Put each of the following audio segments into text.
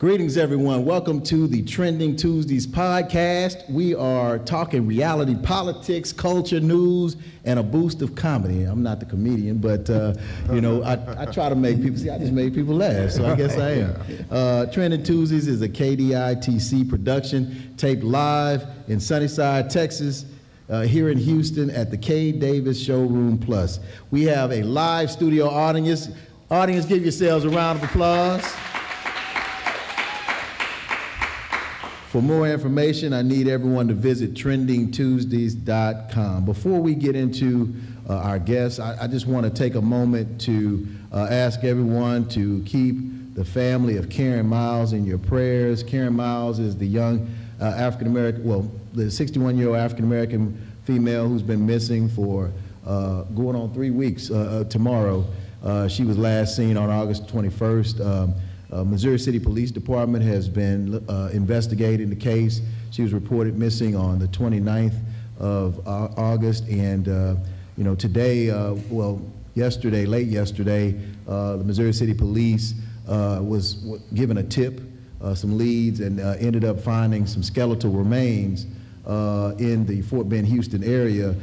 Greetings, everyone. Welcome to the Trending Tuesdays podcast. We are talking reality, politics, culture, news, and a boost of comedy. I'm not the comedian, but, I try to make people, I just made people laugh, so I guess I am. Trending Tuesdays is a KDITC production, taped live in Sunnyside, Texas, here in Houston at the K. Davis Showroom Plus. We have a live studio audience. Audience, give yourselves a round of applause. For more information, I need everyone to visit trendingtuesdays.com. Before we get into our guests, I just want to take a moment to ask everyone to keep the family of Karen Miles in your prayers. Karen Miles is the young African-American, the 61-year-old African-American female who's been missing for going on 3 weeks tomorrow. She was last seen on August 21st. Missouri City Police Department has been investigating the case. She was reported missing on the 29th of August, and today, late yesterday, the Missouri City Police was given a tip, some leads, and ended up finding some skeletal remains in the Fort Bend, Houston area.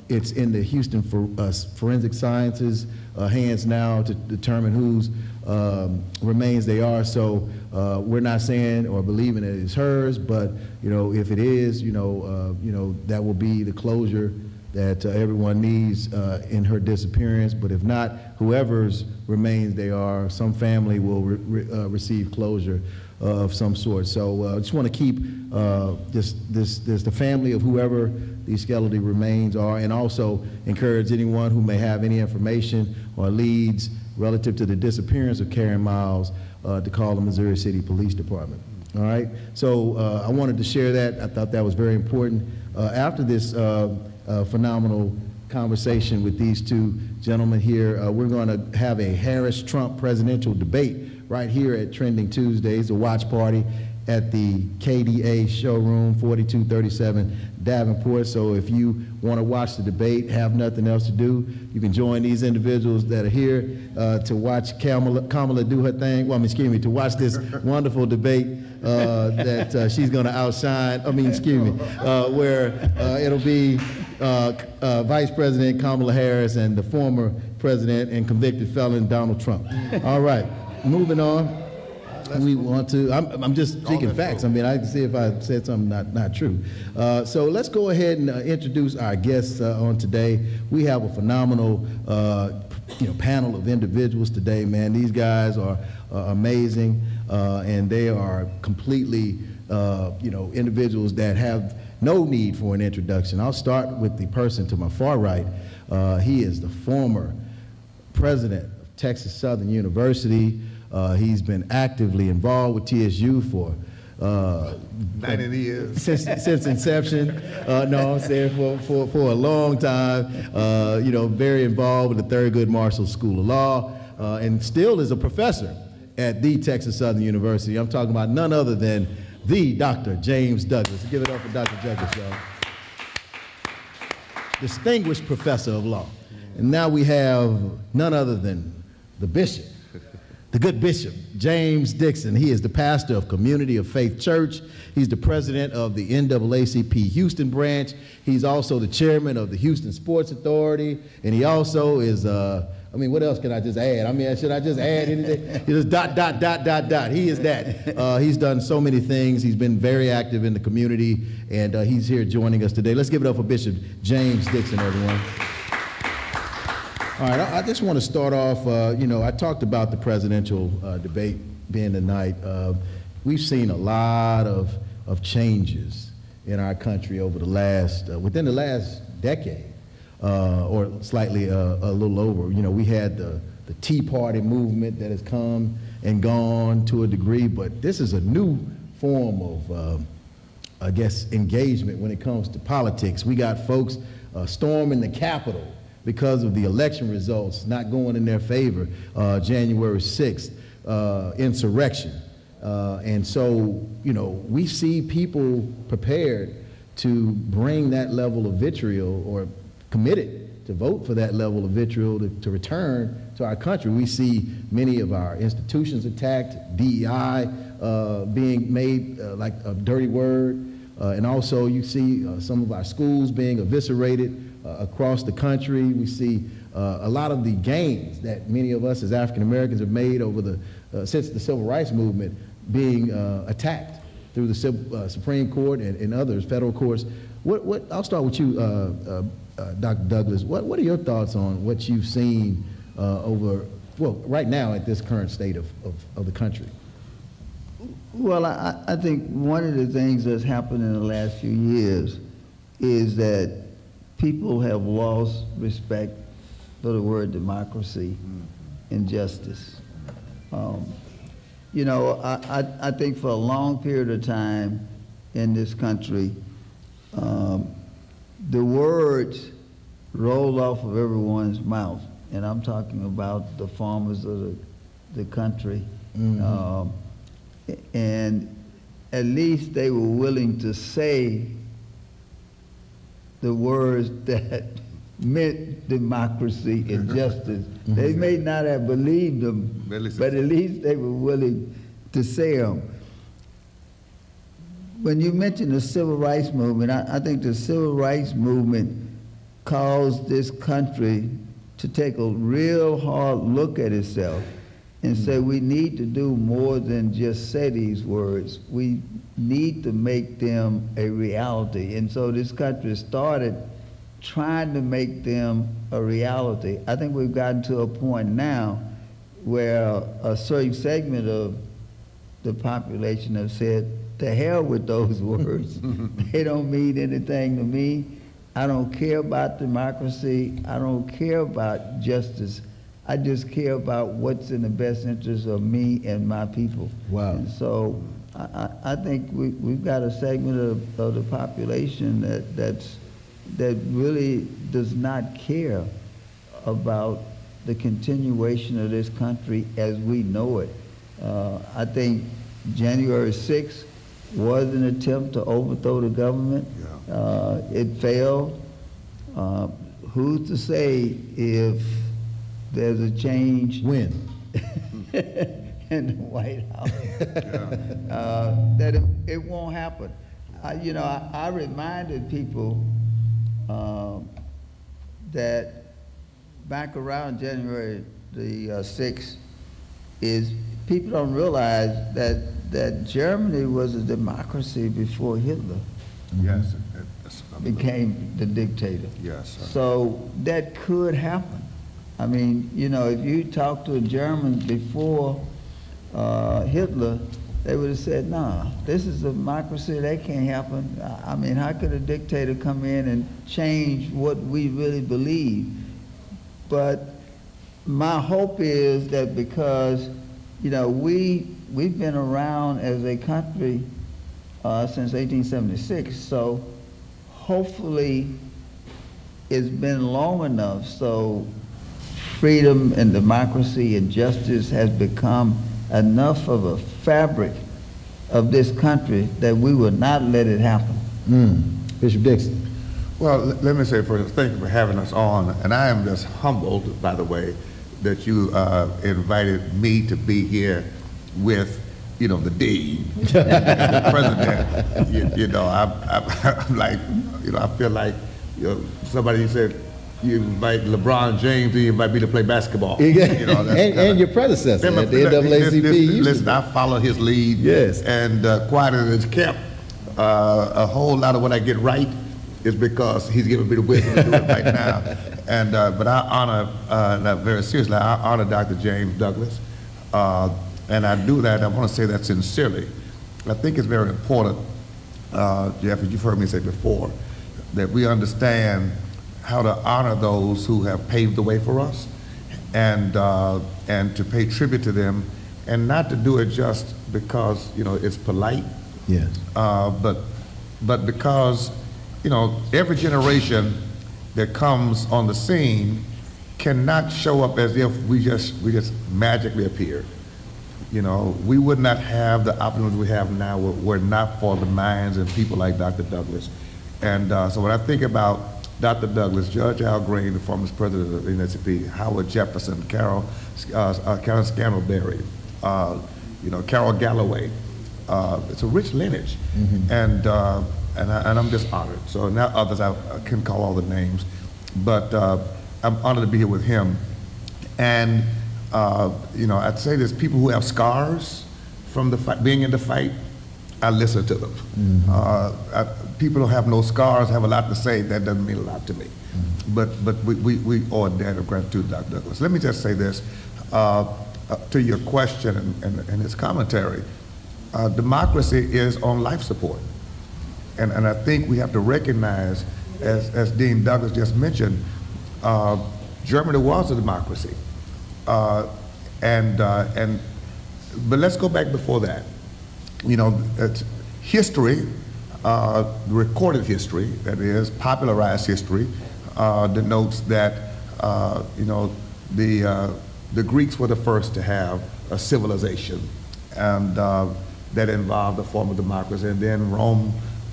It's in the Houston Forensic Sciences hands now to determine whose remains they are. So we're not saying or believing that it's hers, but if it is, that will be the closure that everyone needs in her disappearance. But if not, whoever's remains they are, some family will receive closure of some sort. So I just want to keep the family of whoever these skeletal remains are, and also encourage anyone who may have any information or leads relative to the disappearance of Karen Miles to call the Missouri City Police Department. All right, so I wanted to share that. I thought that was very important. After this phenomenal conversation with these two gentlemen here, we're going to have a Harris-Trump presidential debate right here at Trending Tuesdays, a watch party at the KDA showroom, 4237 Davenport. So if you want to watch the debate, have nothing else to do, you can join these individuals that are here to watch Kamala do her thing. To watch this wonderful debate that she's going to outshine. Where it'll be Vice President Kamala Harris and the former president and convicted felon Donald Trump. All right, moving on. We want to, I'm just speaking facts. I can see if I said something not true. So let's go ahead and introduce our guests on today. We have a phenomenal panel of individuals today, man. These guys are amazing, and they are completely individuals that have no need for an introduction. I'll start with the person to my far right. He is the former president of Texas Southern University. He's been actively involved with TSU for 90 years since inception. I'm saying for a long time. Very involved with the Thurgood Marshall School of Law, and still is a professor at the Texas Southern University. I'm talking about none other than the Dr. James Douglas. Give it up for Dr. Douglas, y'all. Distinguished professor of law. And now we have none other than the bishop. The good Bishop, James Dixon. He is the pastor of Community of Faith Church. He's the president of the NAACP Houston branch. He's also the chairman of the Houston Sports Authority. And he also is, what else can I just add? Should I just add anything? Just ... He is that. He's done so many things. He's been very active in the community, and he's here joining us today. Let's give it up for Bishop James Dixon, everyone. All right, I just want to start off, I talked about the presidential debate being tonight. We've seen a lot of changes in our country over within the last decade, or slightly a little over. We had the Tea Party movement that has come and gone to a degree, but this is a new form of, engagement when it comes to politics. We got folks storming the Capitol because of the election results not going in their favor, January 6th, insurrection. And so, we see people prepared to bring that level of vitriol, or committed to vote for that level of vitriol to return to our country. We see many of our institutions attacked, DEI being made like a dirty word, and also you see some of our schools being eviscerated across the country. We see a lot of the gains that many of us as African Americans have made over since the Civil Rights Movement being attacked through the Supreme Court and others, federal courts. I'll start with you, Dr. Douglas. What are your thoughts on what you've seen right now at this current state of the country? Well, I think one of the things that's happened in the last few years is that people have lost respect for the word democracy and justice. You know, I think for a long period of time in this country, the words rolled off of everyone's mouth, and I'm talking about the farmers of the country. Mm-hmm. And at least they were willing to say the words that meant democracy and justice. Mm-hmm. They may not have believed them, but at least they were willing to say them. When you mention the Civil Rights Movement, I think the Civil Rights Movement caused this country to take a real hard look at itself and say we need to do more than just say these words. We need to make them a reality. And so this country started trying to make them a reality. I think we've gotten to a point now where a certain segment of the population have said, to hell with those words. They don't mean anything to me. I don't care about democracy. I don't care about justice. I just care about what's in the best interest of me and my people. Wow. And so I think we've got a segment of the population that really does not care about the continuation of this country as we know it. I think January 6th was an attempt to overthrow the government. Yeah. It failed. Who's to say if there's a change when in the White House that it won't happen? You know, I reminded people that back around January the 6th is people don't realize that Germany was a democracy before Hitler. Yes, became the dictator. Yes, sir. So that could happen. I mean, you know, if you talk to a German before Hitler, they would have said, nah, this is a democracy, that can't happen. I mean, how could a dictator come in and change what we really believe? But my hope is that because, you know, we've been around as a country since 1876, so hopefully it's been long enough so freedom and democracy and justice has become enough of a fabric of this country that we will not let it happen. Bishop Dixon. Well, let me say first, thank you for having us on, and I am just humbled, by the way, that you invited me to be here with, you know, the dean, the president. You know, I'm like, you know, I feel like, you know, somebody said, you invite LeBron James, you invite me to play basketball. You know, and your predecessor at the NAACP. Listen, I follow his lead. Yes. And quiet as it's kept, a whole lot of what I get right is because he's giving me the wisdom to do it right now. And but I honor, very seriously, I honor Dr. James Douglas. And I do that, I want to say that sincerely. I think it's very important, Jeffery, you've heard me say before, that we understand how to honor those who have paved the way for us and to pay tribute to them and not to do it just because, you know, it's polite. Yes. But because, you know, every generation that comes on the scene cannot show up as if we just magically appear. You know, we would not have the opportunities we have now were not for the minds and people like Dr. Douglas. And so when I think about Dr. Douglas, Judge Al Green, the former president of the NAACP, Howard Jefferson, Karen Scantleberry, Carol Galloway. It's a rich lineage, and I'm just honored. So now others, I couldn't call all the names, but I'm honored to be here with him. And I'd say there's people who have scars from the fight, being in the fight. I listen to them. People who have no scars have a lot to say. That doesn't mean a lot to me. But we owe a debt of gratitude to Dr. Douglas. Let me just say this to your question and his commentary. Democracy is on life support. And I think we have to recognize, as Dean Douglas just mentioned, Germany was a democracy. But let's go back before that. It's history, recorded history, that is, popularized history, denotes that, the Greeks were the first to have a civilization, and that involved a form of democracy, and then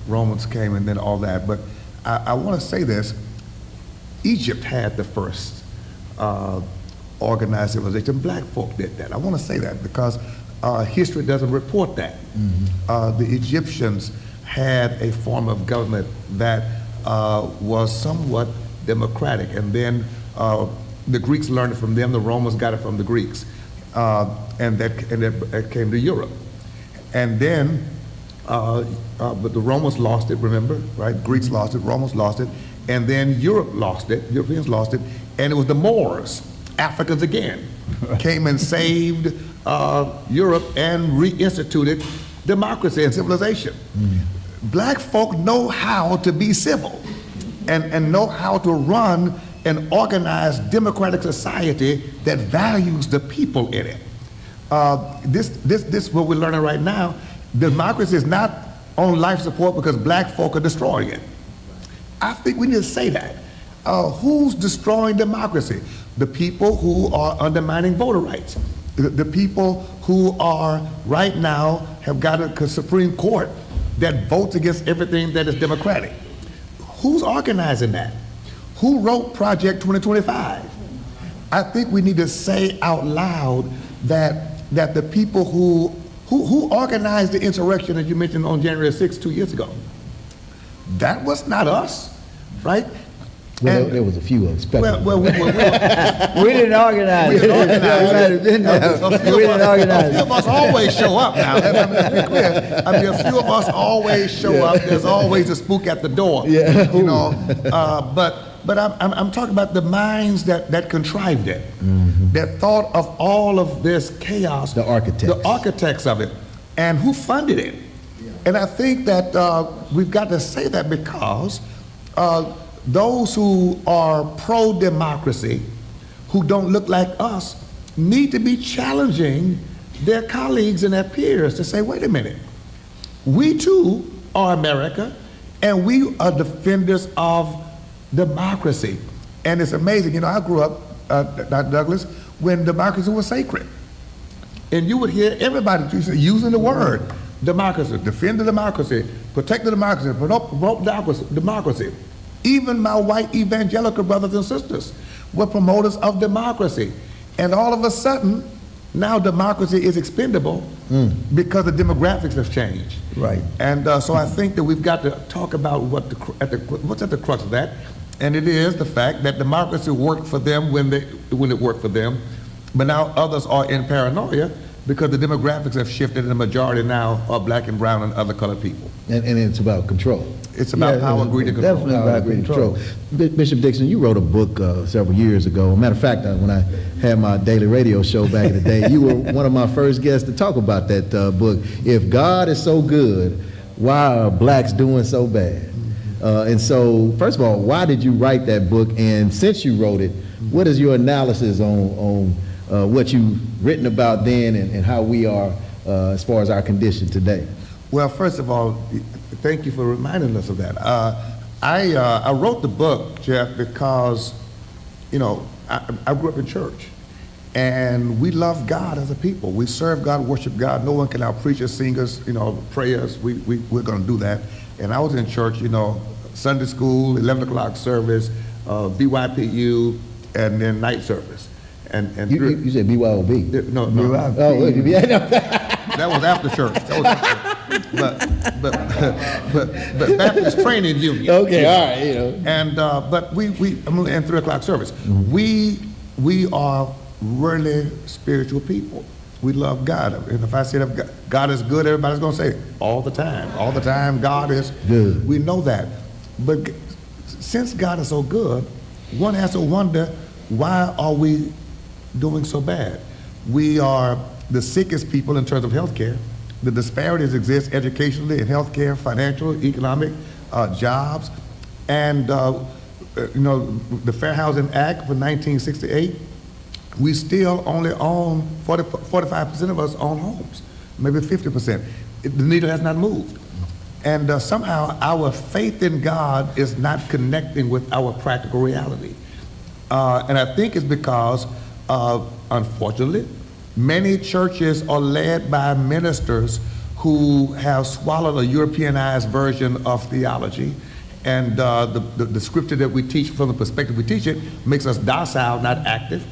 Romans came, and then all that. But I want to say this: Egypt had the first organized civilization. Black folk did that. I want to say that because history doesn't report that. The Egyptians had a form of government that was somewhat democratic, and then the Greeks learned it from them. The Romans got it from the Greeks, and that came to Europe. And then, but the Romans lost it. Remember, right? Greeks lost it. Romans lost it, and then Europe lost it. Europeans lost it, and it was the Moors, Africans again, came and saved Europe and reinstituted democracy and civilization. Black folk know how to be civil and know how to run an organized democratic society that values the people in it. This what we're learning right now. Democracy is not on life support because black folk are destroying it. I think we need to say that. Who's destroying democracy? The people who are undermining voter rights. The people who are right now have got a Supreme Court that votes against everything that is democratic. Who's organizing that? Who wrote Project 2025? I think we need to say out loud that the people who organized the insurrection that you mentioned on January 6th 2 years ago, that was not us, right? Well, there was a few of them. Well, we didn't organize. We didn't organize. We didn't organize. A few of us always show up now. Let's be clear. A few of us always show up. There's always a spook at the door. Yeah. But I'm talking about the minds that contrived it, that thought of all of this chaos. The architects of it, and who funded it. Yeah. And I think that we've got to say that because those who are pro-democracy, who don't look like us, need to be challenging their colleagues and their peers to say, wait a minute, we too are America, and we are defenders of democracy. And it's amazing, I grew up, Dr. Douglas, when democracy was sacred. And you would hear everybody using the word democracy, defend the democracy, protect the democracy, promote democracy. Even my white evangelical brothers and sisters were promoters of democracy. And all of a sudden, now democracy is expendable because the demographics have changed. Right. And so I think that we've got to talk about what's at the crux of that. And it is the fact that democracy worked for them when it worked for them, but now others are in paranoia because the demographics have shifted and the majority now are black and brown and other colored people. And it's about control. It's about power, greed, and control. Definitely about control. Bishop Dixon, you wrote a book several years ago. Matter of fact, when I had my daily radio show back in the day, you were one of my first guests to talk about that book. If God is so good, why are blacks doing so bad? And so, first of all, why did you write that book? And since you wrote it, what is your analysis on what you've written about then and how we are as far as our condition today? Well, first of all, thank you for reminding us of that. I wrote the book, Jeff, because, I grew up in church. And we love God as a people. We serve God, worship God. No one can out preach us, sing us, pray us. We're going to do that. And I was in church, Sunday school, 11 o'clock service, BYPU, and then night service. And You said BYOB. no, BYP. Oh, yeah, no. that was after church. That was after church. But Baptist Training Union. Okay, all right, you know. And but and 3 o'clock service. We are really spiritual people. We love God. And if I say that God is good, everybody's going to say all the time. All the time, God is good. We know that. But since God is so good, one has to wonder, why are we doing so bad? We are the sickest people in terms of health care. The disparities exist educationally in health care, financial, economic, jobs. And, the Fair Housing Act of 1968, we still only own 45% of us own homes, maybe 50%. The needle has not moved. And somehow our faith in God is not connecting with our practical reality. And I think it's because, unfortunately, many churches are led by ministers who have swallowed a Europeanized version of theology. And the scripture that we teach, from the perspective we teach it, makes us docile, not active.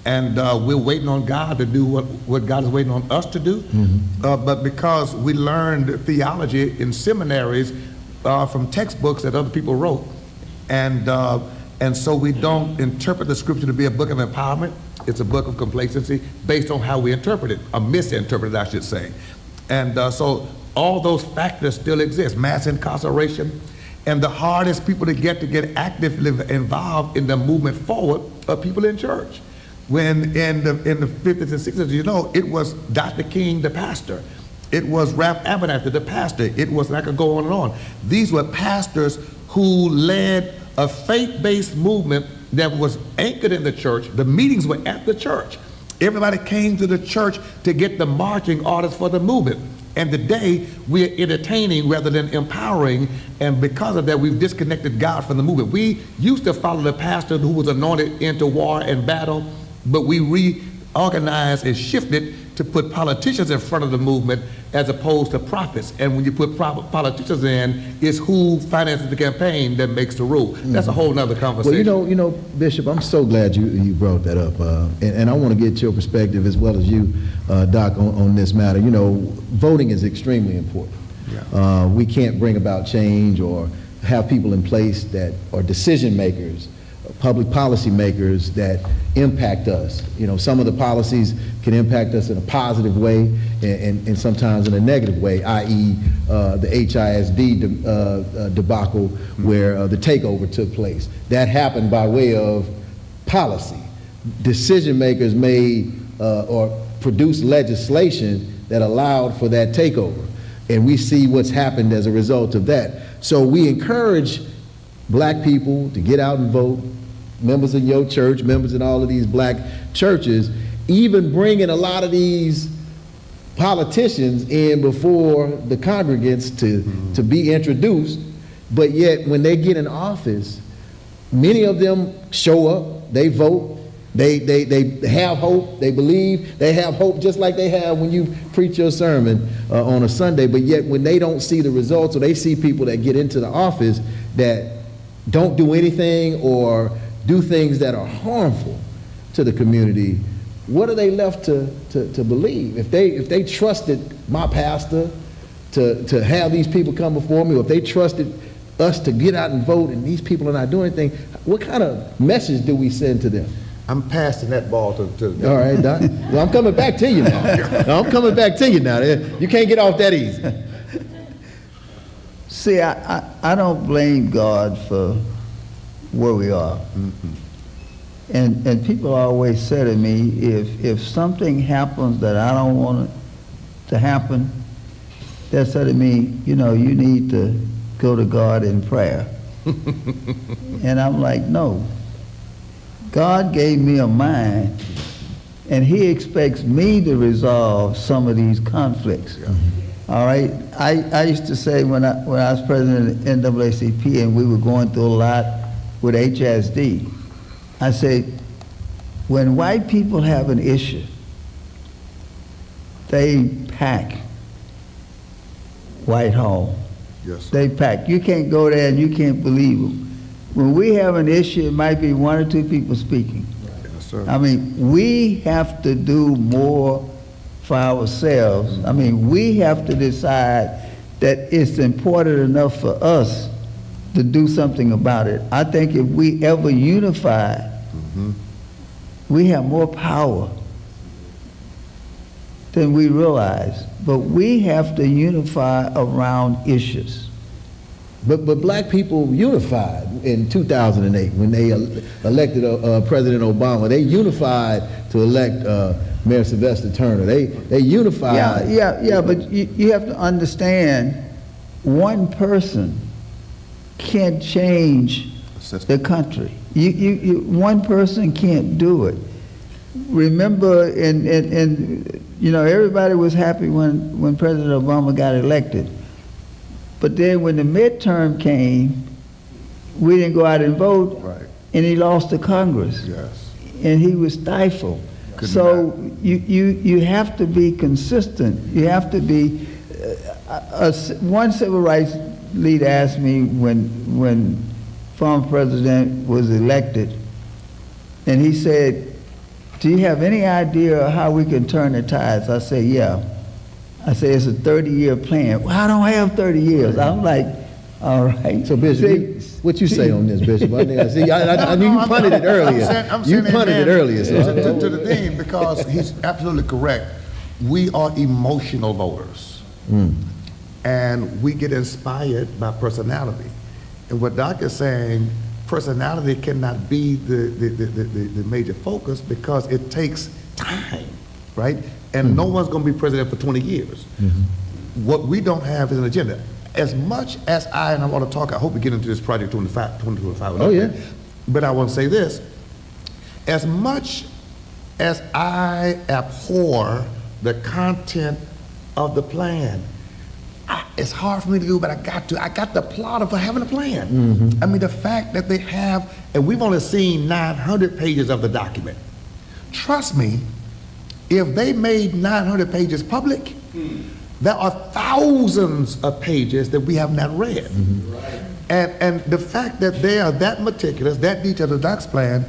And we're waiting on God to do what God is waiting on us to do. But because we learned theology in seminaries from textbooks that other people wrote, and so we don't interpret the scripture to be a book of empowerment. It's a book of complacency based on how we interpret it, or misinterpret it, I should say. And so all those factors still exist. Mass incarceration, and the hardest people to get actively involved in the movement forward are people in church. When in the 50s and 60s, it was Dr. King, the pastor. It was Ralph Abernathy, the pastor. It was, and I could go on and on. These were pastors who led a faith-based movement that was anchored in the church. The meetings were at the church. Everybody came to the church to get the marching orders for the movement. And today, we're entertaining rather than empowering, and because of that, we've disconnected God from the movement. We used to follow the pastor who was anointed into war and battle, but we reorganized and shifted to put politicians in front of the movement as opposed to prophets. And when you put politicians in, it's who finances the campaign that makes the rule. That's a whole nother conversation. Well, Bishop, I'm so glad you brought that up. And I want to get your perspective as well as you, Doc, on this matter. Voting is extremely important. Yeah. We can't bring about change or have people in place that are decision makers, public policy makers that impact us. Some of the policies can impact us in a positive way and sometimes in a negative way, i.e. The HISD debacle where the takeover took place. That happened by way of policy. Decision makers made or produced legislation that allowed for that takeover. And we see what's happened as a result of that. So we encourage black people to get out and vote, members in your church, members in all of these black churches, even bringing a lot of these politicians in before the congregants to be introduced. But yet when they get in office, many of them show up, they vote, they have hope, they believe, they have hope just like they have when you preach your sermon on a Sunday. But yet when they don't see the results, or they see people that get into the office that don't do anything or do things that are harmful to the community, what are they left to believe? If they trusted my pastor to have these people come before me, or if they trusted us to get out and vote and these people are not doing anything, what kind of message do we send to them? I'm passing that ball to All right, Doc. Well, I'm coming back to you now. I'm coming back to you now. You can't get off that easy. See, I don't blame God for where we are. And people always say to me, if something happens that I don't want it to happen, they say to me, you need to go to God in prayer. And I'm like, no. God gave me a mind, and he expects me to resolve some of these conflicts. Yeah. All right? I used to say when I was president of the NAACP and we were going through a lot with HSD, I say, when white people have an issue, they pack Whitehall. Yes, sir. They packed. You can't go there and you can't believe them. When we have an issue, it might be one or two people speaking. Yes, sir. I mean, we have to do more for ourselves. I mean, we have to decide that it's important enough for us to do something about it. I think if we ever unify, we have more power than we realize. But we have to unify around issues. But black people unified in 2008 when they elected President Obama. They unified to elect Mayor Sylvester Turner. They unified. Yeah, but you have to understand, one person can't change the country. One person can't do it. Remember, everybody was happy when President Obama got elected. But then when the midterm came, we didn't go out and vote, Right. and he lost to Congress. Yes. And he was stifled. So you have to be consistent. You have to be. One civil rights leader asked me when former president was elected, and he said, "Do you have any idea how we can turn the tides?" I said, "Yeah." I said, "It's a 30-year plan." "Well, I don't have 30 years. I'm like, "All right." So, Bishop, what you say on this, Bishop? I knew you punted it earlier. You punted it earlier. To the thing, because he's absolutely correct. We are emotional voters. And we get inspired by personality. And what Doc is saying, personality cannot be the major focus because it takes time, right? And no one's going to be president for 20 years. What we don't have is an agenda. As much as I want to talk, I hope we get into this project 2025. Oh, yeah. But I want to say this. As much as I abhor the content of the plan, it's hard for me to do, but I got to. I got the plot of having a plan. I mean, the fact that they have, and we've only seen 900 pages of the document. Trust me, if they made 900 pages public, there are thousands of pages that we have not read. And the fact that they are that meticulous, that detailed, the Doc's plan,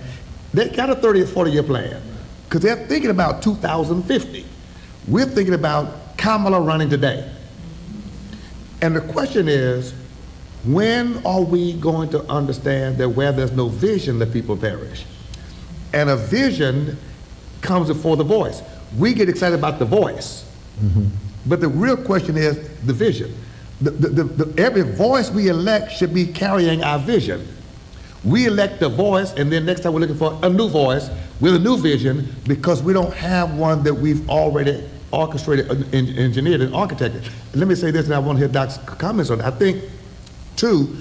they got a 30 or 40-year plan, because they're thinking about 2050. We're thinking about Kamala running today. And the question is, when are we going to understand that where there's no vision, the people perish? And a vision comes before the voice. We get excited about the voice, but the real question is the vision. Every voice we elect should be carrying our vision. We elect the voice, and then next time we're looking for a new voice with a new vision, because we don't have one that we've already orchestrated, engineered, and architected. Let me say this, and I want to hear Doc's comments on it. I think, too,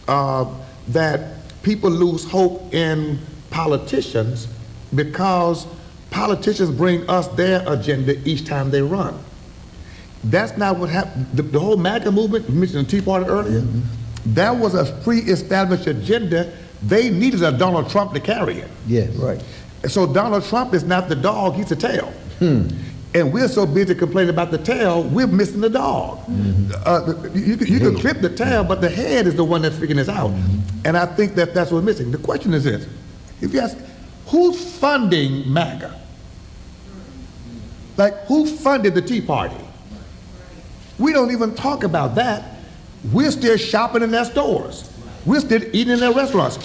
that people lose hope in politicians because politicians bring us their agenda each time they run. That's not what happened. The whole Maga movement, you mentioned the Tea Party earlier, that was a pre-established agenda. They needed a Donald Trump to carry it. Yes. Right. So Donald Trump is not the dog, he's the tail. And we're so busy complaining about the tail, we're missing the dog. You can clip the tail, but the head is the one that's figuring this out. And I think that that's what's missing. The question is this: if you ask, who's funding MAGA? Like, who funded the Tea Party? We don't even talk about that. We're still shopping in their stores. We're still eating in their restaurants.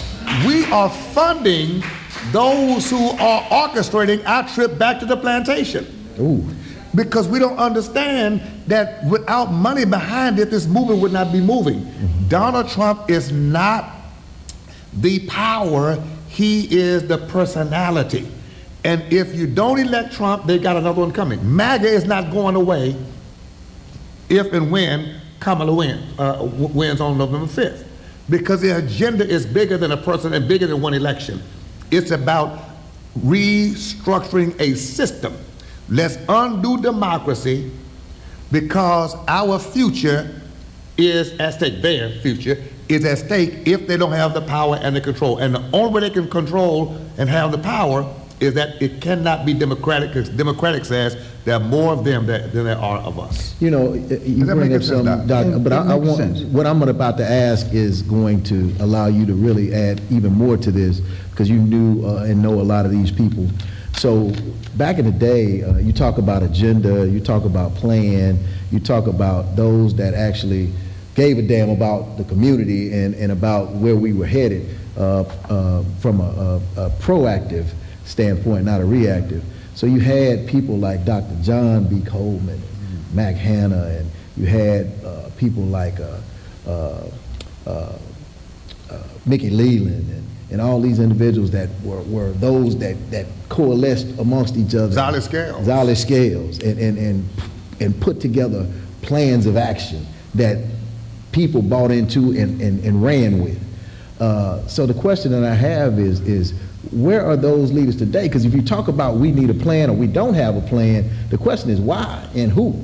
We are funding those who are orchestrating our trip back to the plantation. Because we don't understand that without money behind it, this movement would not be moving. Donald Trump is not the power, he is the personality. And if you don't elect Trump, they got another one coming. MAGA is not going away if and when Kamala wins on November 5th. Because the agenda is bigger than a person and bigger than one election. It's about restructuring a system. Let's undo democracy, because our future is at stake. Their future is at stake if they don't have the power and the control. And the only way they can control and have the power is that it cannot be democratic, because democratic says there are more of them than there are of us. You know, you that bring make up sense, something, Doc? Doc, but It I makes want, sense. what I'm about to ask is going to allow you to really add even more to this, because you knew and know a lot of these people. So back in the day, you talk about agenda, you talk about plan, you talk about those that actually gave a damn about the community and about where we were headed from a proactive standpoint, not a reactive. So you had people like Dr. John B. Coleman, Mac Hanna, and you had people like Mickey Leland and all these individuals that were those that coalesced amongst each other. Zolly Scales. Zolly Scales, and put together plans of action that people bought into and ran with. So the question that I have is where are those leaders today? Because if you talk about we need a plan or we don't have a plan, the question is why and who?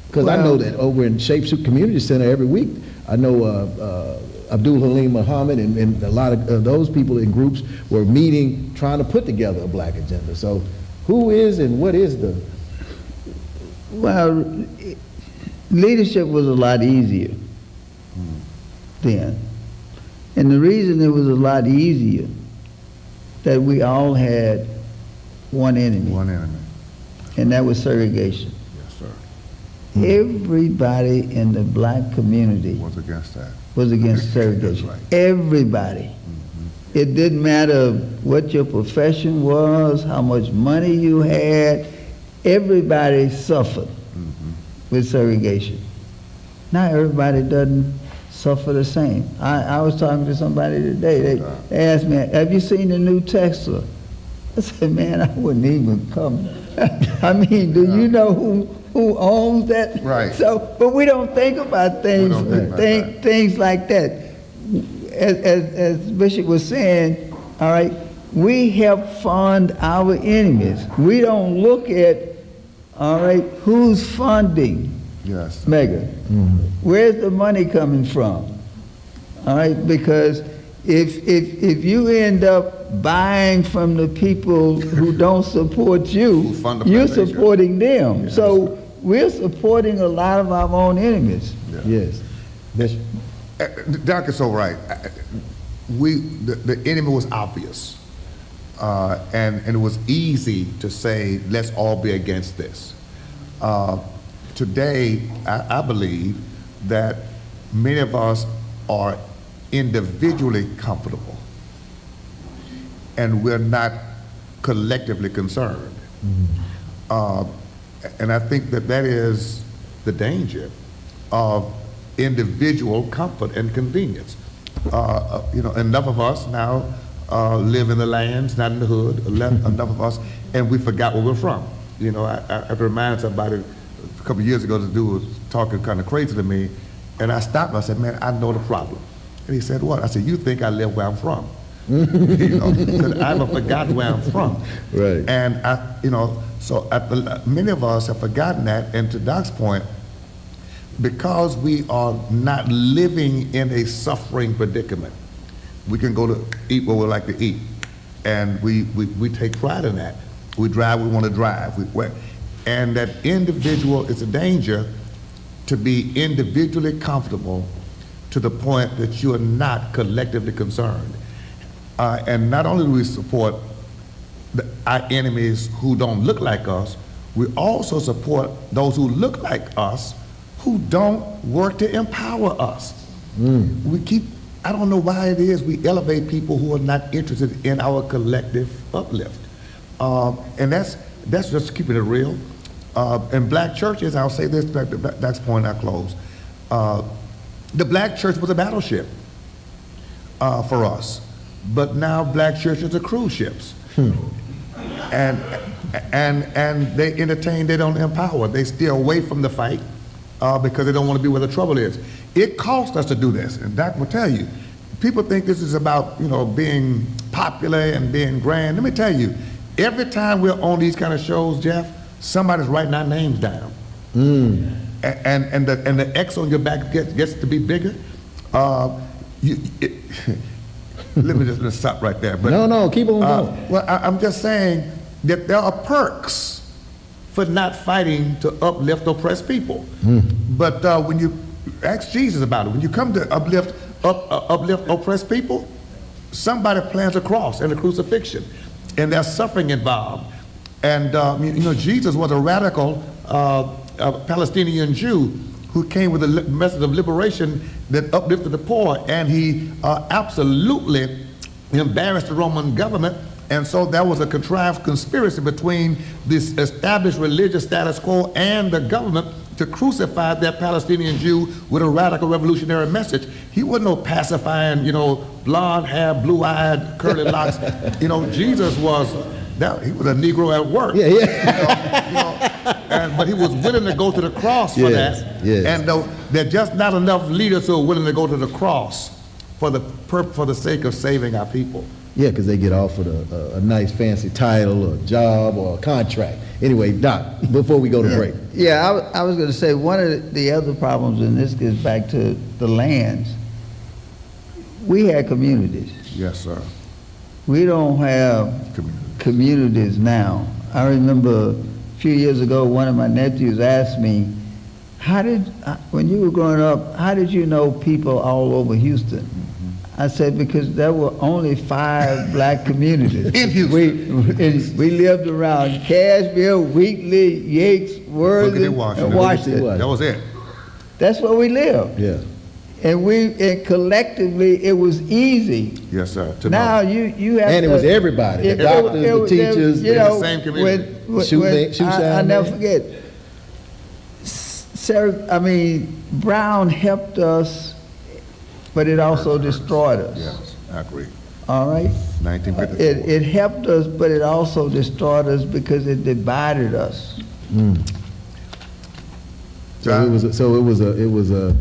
Because I know that over in Shape Community Center every week, I know Abdul Halim Muhammad and a lot of those people in groups were meeting, trying to put together a black agenda. So who is and what is the? Well, leadership was a lot easier then. And the reason it was a lot easier, that we all had one enemy, One enemy. and that was segregation. Yes, sir. Everybody in the black community Was against that. was against segregation. That's right. Everybody. It didn't matter what your profession was, how much money you had, everybody suffered with segregation. Now everybody doesn't suffer the same. I was talking to somebody today, they asked me, have you seen the new Tesla? I said, man, I wouldn't even come. I mean, do you know who owns that? Right. So, but we don't think about things, don't think about that. things like that. As Bishop was saying, all right, we help fund our enemies. We don't look at, all right, who's funding Yes. Maga. Where's the money coming from? All right, because if you end up buying from the people who don't support you, Who fund the you're plantation. supporting them. Yes. So we're supporting a lot of our own enemies. Yes. Bishop. Doc is so right. The enemy was obvious, and it was easy to say, let's all be against this. Today, I believe that many of us are individually comfortable, and we're not collectively concerned. And I think that is the danger of individual comfort and convenience. You know, enough of us now live in the lands, not in the hood. Enough of us, and we forgot where we're from. You know, I have to remind somebody a couple of years ago, the dude was talking kind of crazy to me, and I stopped him. I said, man, I know the problem. And he said, what? I said, you think I live where I'm from. You know, because I've forgotten where I'm from. Right. And you know, so many of us have forgotten that, and to Doc's point, because we are not living in a suffering predicament, we can go to eat what we like to eat, and we take pride in that. We drive, we want to drive. And that individual, it's a danger to be individually comfortable to the point that you are not collectively concerned. And not only do we support our enemies who don't look like us, we also support those who look like us who don't work to empower us. We keep, I don't know why it is, we elevate people who are not interested in our collective uplift. And that's just keeping it real. In black churches, I'll say this, that's the point I close. The black church was a battleship for us, but now black churches are cruise ships. And they entertain, they don't empower. They steer away from the fight because they don't want to be where the trouble is. It cost us to do this, and Doc will tell you. People think this is about, you know, being popular and being grand. Let me tell you, every time we're on these kind of shows, Jeff, somebody's writing our names down. And the X on your back gets to be bigger. let's stop right there. But, No, keep on going. well, I'm just saying that there are perks for not fighting to uplift oppressed people. But when you ask Jesus about it, when you come to uplift oppressed people, somebody plans a cross and a crucifixion, and there's suffering involved. And Jesus was a radical Palestinian Jew who came with a message of liberation that uplifted the poor, and he absolutely embarrassed the Roman government. And so there was a contrived conspiracy between this established religious status quo and the government to crucify that Palestinian Jew with a radical revolutionary message. He wasn't no pacifying, blonde hair, blue-eyed, curly locks. Jesus was, he was a Negro at work. But he was willing to go to the cross for that. Yes. And there are just not enough leaders who are willing to go to the cross for the sake of saving our people. Yeah, because they get offered a nice fancy title, or a job, or a contract. Anyway, Doc, before we go to break. Yeah, I was going to say one of the other problems, and this gets back to the lands. We had communities. Yes, sir. We don't have communities now. I remember a few years ago, one of my nephews asked me, when you were growing up, how did you know people all over Houston? I said, because there were only 5 black communities. In Houston. We lived around Cashville, Wheatley, Yates, Worthing, and Washington. That was it. That's where we lived. Yeah. And collectively, it was easy. Yes, sir. Now you have And it was everybody, the doctors, the teachers, the same community. I never forget. Brown helped us, but it also destroyed us. Yes, I agree. All right? 1954. It helped us, but it also destroyed us because it divided us. So it was a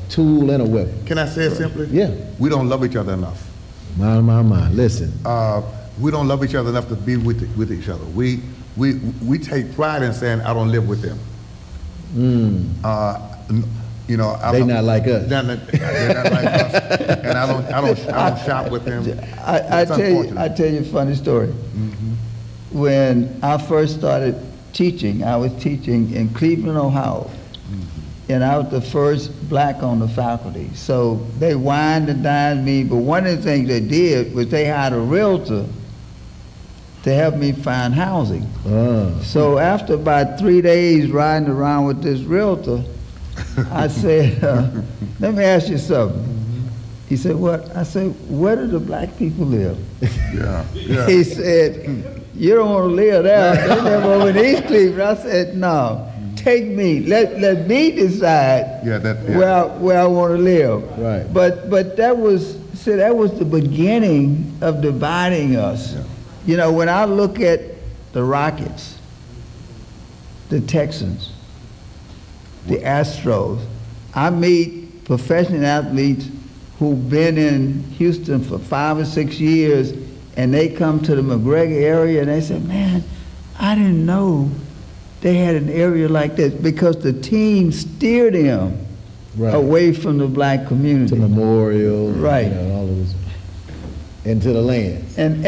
tool and a weapon. Can I say it simply? Yeah. We don't love each other enough. My. Listen. We don't love each other enough to be with each other. We take pride in saying, I don't live with them. They not like us. They're not like us, and I don't shop with them. I tell you a funny story. When I first started teaching, I was teaching in Cleveland, Ohio, and I was the first black on the faculty. So they wined and dined me, but one of the things they did was they hired a realtor to help me find housing. So after about 3 days riding around with this realtor, I said, let me ask you something. He said, what? I said, where do the black people live? Yeah. He said, you don't want to live there. They live over in East Cleveland. I said, no, take me. Let me decide where I want to live. Right. But that was the beginning of dividing us. Yeah. When I look at the Rockets, the Texans, the Astros, I meet professional athletes who've been in Houston for 5 or 6 years, and they come to the McGregor area and they say, man, I didn't know they had an area like this, because the team steered them away from the black community. To Memorial. Right. All of this. Into the land. And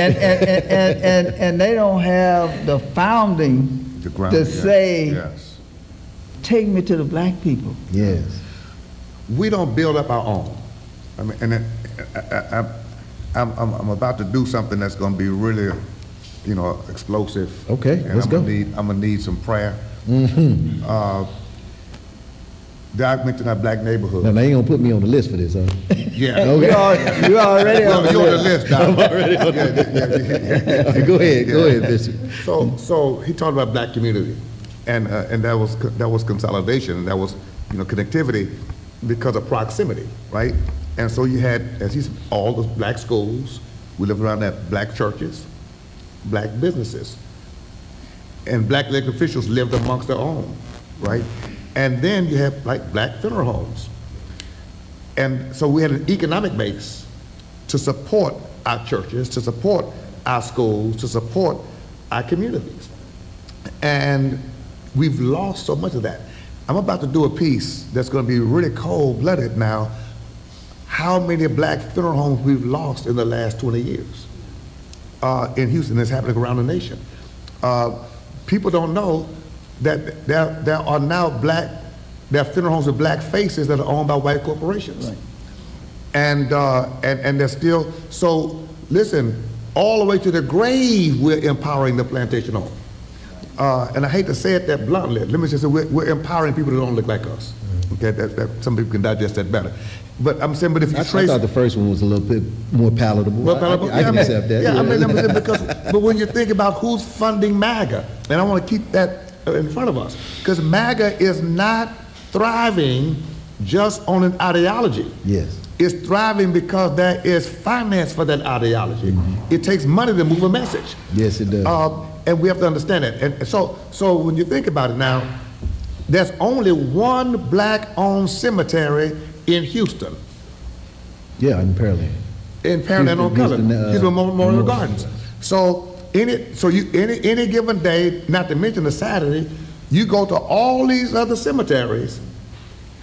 they don't have the founding to say, take me to the black people. Yes. We don't build up our own. I mean, and I'm about to do something that's going to be really, explosive. Okay, and let's go. I'm gonna need some prayer. Doc mentioned our black neighborhood. Now, they ain't gonna put me on the list for this, huh? Yeah. Okay. You already on the You're on the list. list, Doc. I'm already on the list. Go ahead, Bishop. So he talked about black community, and that was consolidation, and that was connectivity because of proximity, right? And so you had, as he said, all the black schools. We lived around that, black churches, black businesses, and black elected officials lived amongst their own, right? And then you have like black funeral homes. And so we had an economic base to support our churches, to support our schools, to support our communities. And we've lost so much of that. I'm about to do a piece that's going to be really cold-blooded now. how many black funeral homes we've lost in the last 20 years in Houston. It's happening around the nation. People don't know that there are now there are funeral homes with black faces that are owned by white corporations. Right. And they're still, so listen, all the way to the grave, we're empowering the plantation owner. And I hate to say it that bluntly, let me just say we're empowering people that don't look like us. Okay, that some people can digest that better. But I'm saying, but if you I trace, thought the first one was a little bit more palatable. well, I can accept that. Yeah, I mean, but when you think about who's funding MAGA, and I want to keep that in front of us, because MAGA is not thriving just on an ideology. Yes. It's thriving because there is finance for that ideology. It takes money to move a message. Yes, it does. And we have to understand that. And so when you think about it now, there's only one black-owned cemetery in Houston. Yeah, in Pearland. In Pearland on Color, Houston, Houston Memorial Memorial. Gardens. So any given day, not to mention a Saturday, you go to all these other cemeteries.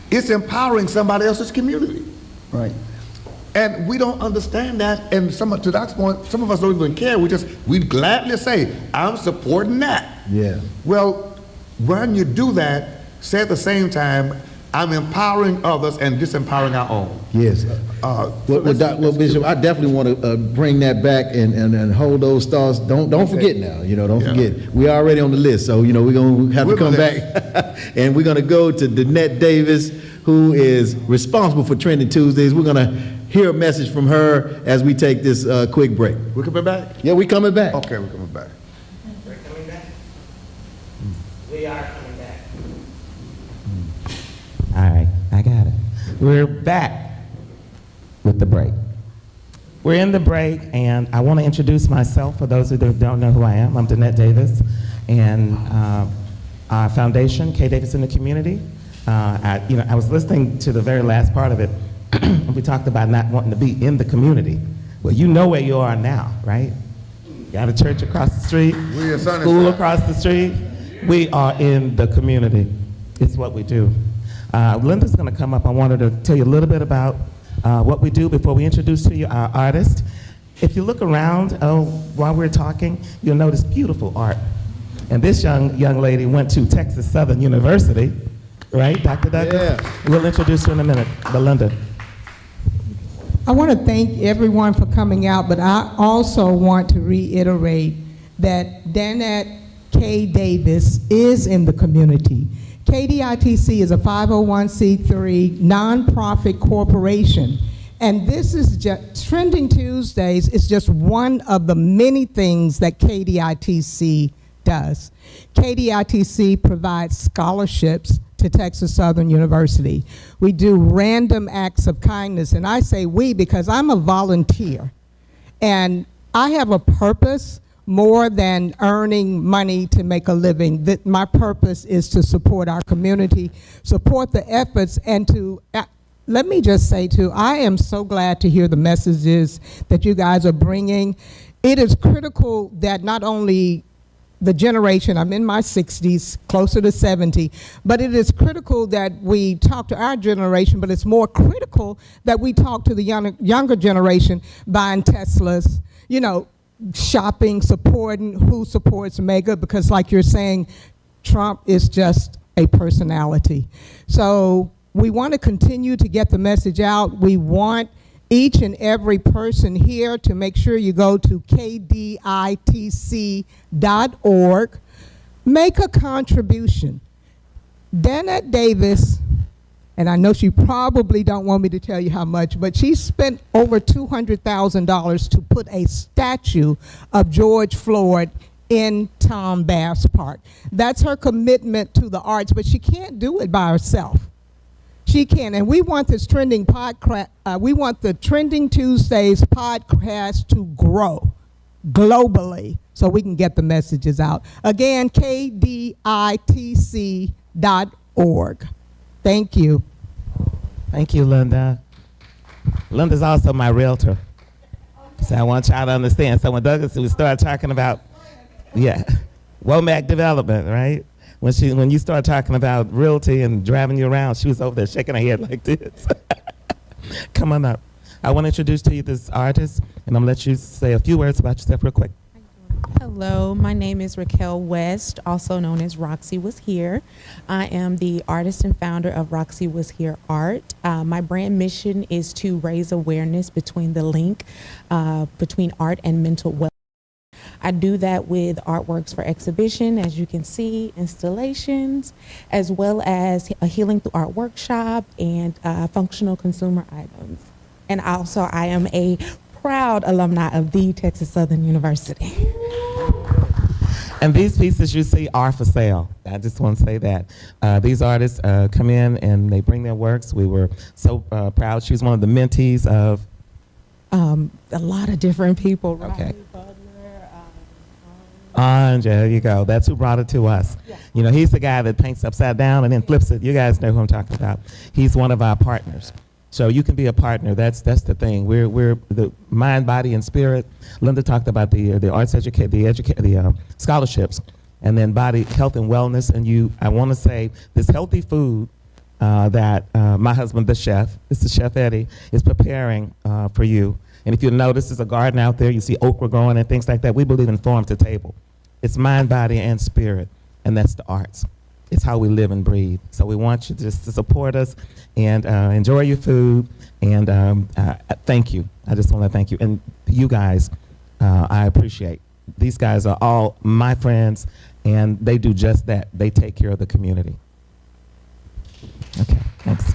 It's empowering somebody else's community. Right. And we don't understand that, and to that point, some of us don't even care. We gladly say, I'm supporting that. Yeah. Well, when you do that, say at the same time, I'm empowering others and disempowering our own. Yes. Well, Bishop, I definitely want to bring that back and hold those thoughts. Don't forget now. Don't forget. We're already on the list, so we're going to have to come back, and we're going to go to Danette Davis, who is responsible for Trending Tuesdays. We're going to hear a message from her as we take this quick break. We're coming back? Yeah, we're coming back. Okay, we're coming back. We're coming back? We are coming back. All right, I got it. We're back with the break. We're in the break, and I want to introduce myself for those who don't know who I am. I'm Danette Davis, and our foundation, K. Davis in the Community. I was listening to the very last part of it, and we talked about not wanting to be in the community. Well, you know where you are now, right? You got a church across the street, We're in Sunnyside. school across the street. We are in the community. It's what we do. Linda's going to come up. I wanted to tell you a little bit about what we do before we introduce to you our artist. If you look around while we're talking, you'll notice beautiful art. And this young lady went to Texas Southern University, right, Dr. Douglas? Yeah. We'll introduce her in a minute. Belinda. I want to thank everyone for coming out, but I also want to reiterate that Danette K. Davis is in the community. KDITC is a 501c3 nonprofit corporation, and this is just Trending Tuesdays is just one of the many things that KDITC does. KDITC provides scholarships to Texas Southern University. We do random acts of kindness, and I say we because I'm a volunteer, and I have a purpose more than earning money to make a living. That my purpose is to support our community, support the efforts, and to let me just say too, I am so glad to hear the messages that you guys are bringing. It is critical that not only the generation, I'm in my 60s, closer to 70, but it is critical that we talk to our generation, but it's more critical that we talk to the younger generation, buying Teslas, shopping, supporting who supports Maga, because like you're saying, Trump is just a personality. So we want to continue to get the message out. We want each and every person here to make sure you go to kditc.org, make a contribution. Danette Davis, and I know she probably don't want me to tell you how much, but she spent over $200,000 to put a statue of George Floyd in Tom Bass Park. That's her commitment to the arts, but she can't do it by herself. She can, and we want this trending podcast. We want the Trending Tuesdays podcast to grow globally, so we can get the messages out. Again, kditc.org. Thank you. Thank you, Linda. Linda's also my realtor. So I want y'all to understand. So when Douglas would start talking about, Womack Development, right? When you start talking about realty and driving you around, she was over there shaking her head like this. Come on up. I want to introduce to you this artist, and I'm going to let you say a few words about yourself real quick. Hello, my name is Raquel West, also known as Roxy Was Here. I am the artist and founder of Roxy Was Here Art. My brand mission is to raise awareness between the link between art and mental wellness. I do that with artworks for exhibition, as you can see, installations, as well as a healing through art workshop and functional consumer items. And also, I am a proud alumni of the Texas Southern University. And these pieces you see are for sale. I just want to say that. These artists come in and they bring their works. We were so proud. She was one of the mentees of A lot of different people. Okay. There you go. That's who brought it to us. Yeah. You know, he's the guy that paints upside down and then flips it. You guys know who I'm talking about. He's one of our partners. So you can be a partner. That's the thing. We're the mind, body, and spirit. Linda talked about the arts the scholarships, and then body, health, and wellness. And I want to say this healthy food that my husband, the chef, Mr. Chef Eddie, is preparing for you. And if you notice, there's a garden out there. You see okra growing and things like that. We believe in farm to table. It's mind, body, and spirit, and that's the arts. It's how we live and breathe. So we want you just to support us and enjoy your food. And thank you. I just want to thank you. And you guys, I appreciate. These guys are all my friends, and they do just that. They take care of the community. Okay, thanks.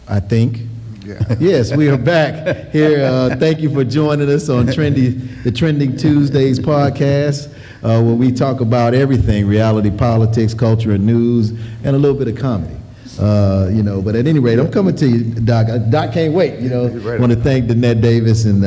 I think. Yeah. Yes, we are back here. Thank you for joining us on the Trending Tuesdays podcast, where we talk about everything: reality, politics, culture, and news, and a little bit of comedy. But at any rate, I'm coming to you, Doc. Doc can't wait. I want to thank Danette Davis and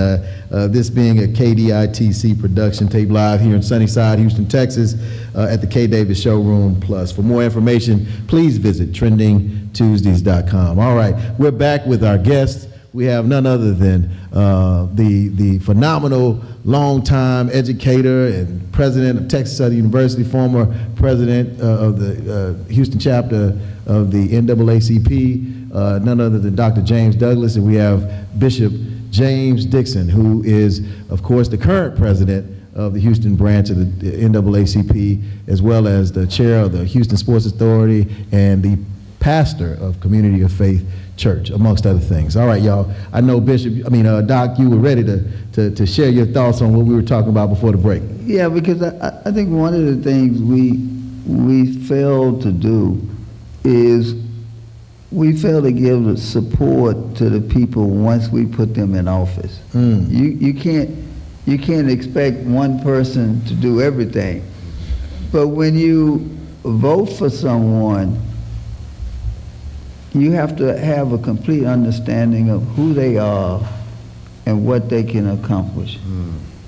this being a KDITC production, tape live here in Sunnyside, Houston, Texas, at the K Davis Showroom Plus. For more information, please visit trendingtuesdays.com. All right, we're back with our guests. We have none other than the phenomenal longtime educator and president of Texas Southern University, former president of the Houston chapter of the NAACP, none other than Dr. James Douglas, and we have Bishop James Dixon, who is, of course, the current president of the Houston branch of the NAACP, as well as the chair of the Houston Sports Authority and the pastor of Community of Faith Church, amongst other things. All right, y'all. I know Doc, you were ready to share your thoughts on what we were talking about before the break. Yeah, because I think one of the things we failed to do is we failed to give the support to the people once we put them in office. You can't expect one person to do everything, but when you vote for someone, you have to have a complete understanding of who they are and what they can accomplish.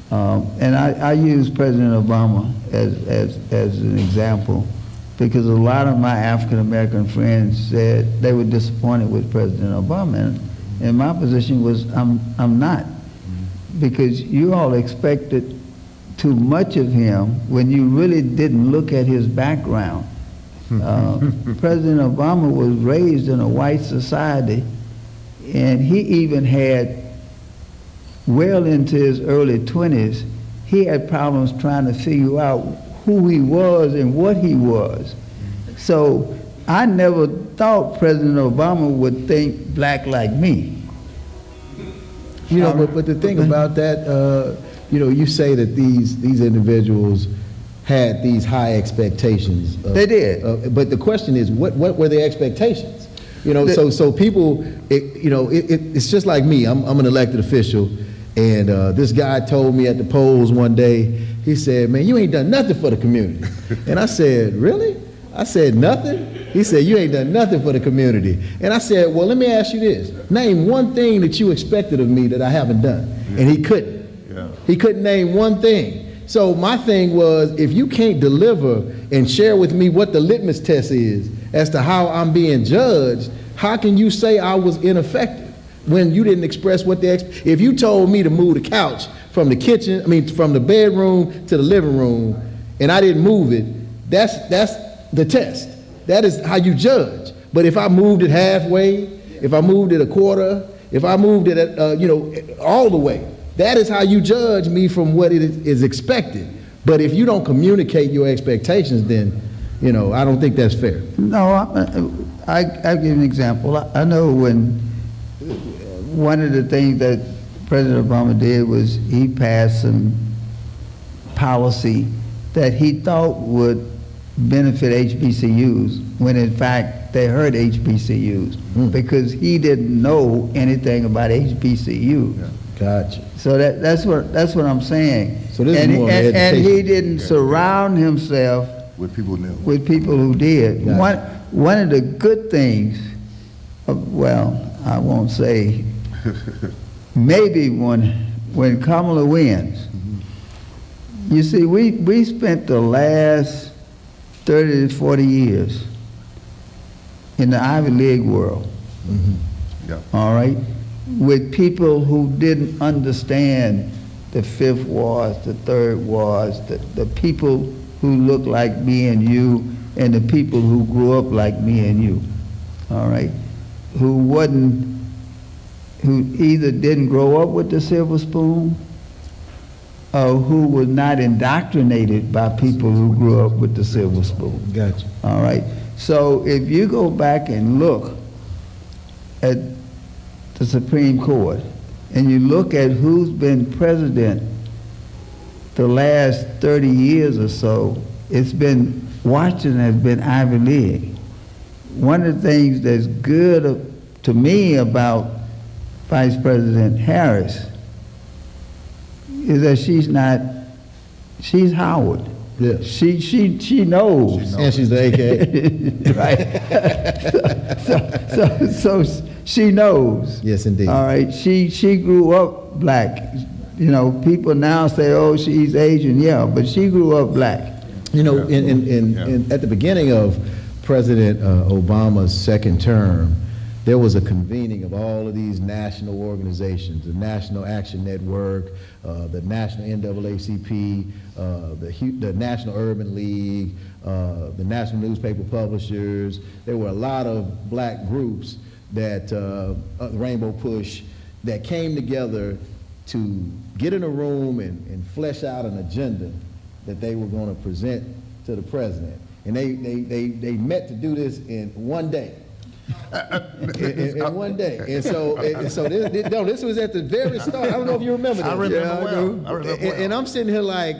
And I use President Obama as an example, because a lot of my African-American friends said they were disappointed with President Obama. And my position was, I'm not. Because you all expected too much of him when you really didn't look at his background. President Obama was raised in a white society, and he even had, well into his early 20s, he had problems trying to figure out who he was and what he was. So I never thought President Obama would think black like me. But the thing about that, you say that these individuals had these high expectations. They did. But the question is, what were their expectations? So people, it's just like me. I'm an elected official, and this guy told me at the polls one day, he said, "Man, you ain't done nothing for the community." And I said, "Really?" I said, "Nothing?" He said, "You ain't done nothing for the community." And I said, "Well, let me ask you this. Name one thing that you expected of me that I haven't done." Yeah. And he couldn't. Yeah. He couldn't name one thing. So my thing was, if you can't deliver and share with me what the litmus test is as to how I'm being judged, how can you say I was ineffective when you didn't express what if you told me to move the couch from the kitchen, from the bedroom to the living room, and I didn't move it, that's the test. That is how you judge. But if I moved it halfway, if I moved it a quarter, if I moved it all the way, that is how you judge me from what it is expected. But if you don't communicate your expectations, then, I don't think that's fair. No, I'll give you an example. I know when one of the things that President Obama did was he passed some policy that he thought would benefit HBCUs, when in fact they hurt HBCUs, because he didn't know anything about HBCU. Yeah. Gotcha. So that's what I'm saying. So this is more of an and he education. didn't surround himself With people who knew. with people who did. Gotcha. One of the good things, well, I won't say, maybe when Kamala wins, you see, we spent the last 30 to 40 years in the Ivy League world, Yeah. all right, with people who didn't understand the fifth wards, the third wards, the people who look like me and you, and the people who grew up like me and you, all right, who either didn't grow up with the silver spoon, or who was not indoctrinated by people who grew up with the silver spoon. Gotcha. All right. So if you go back and look at the Supreme Court, and you look at who's been president the last 30 years or so, it's been, Washington has been Ivy League. One of the things that's good to me about Vice President Harris is that she's Howard. Yeah. She knows. And she's the AKA. Right. So she knows. Yes, indeed. All right. She grew up black. People now say, oh, she's Asian. Yeah, but she grew up black. At the beginning of President Obama's second term, there was a convening of all of these national organizations, the National Action Network, the National NAACP, the National Urban League, the National Newspaper Publishers. There were a lot of black groups that, Rainbow Push, that came together to get in a room and flesh out an agenda that they were going to present to the president. And they met to do this in one day. in one day. And so this was at the very start. I don't know if you remember that. I remember well. And I'm sitting here like,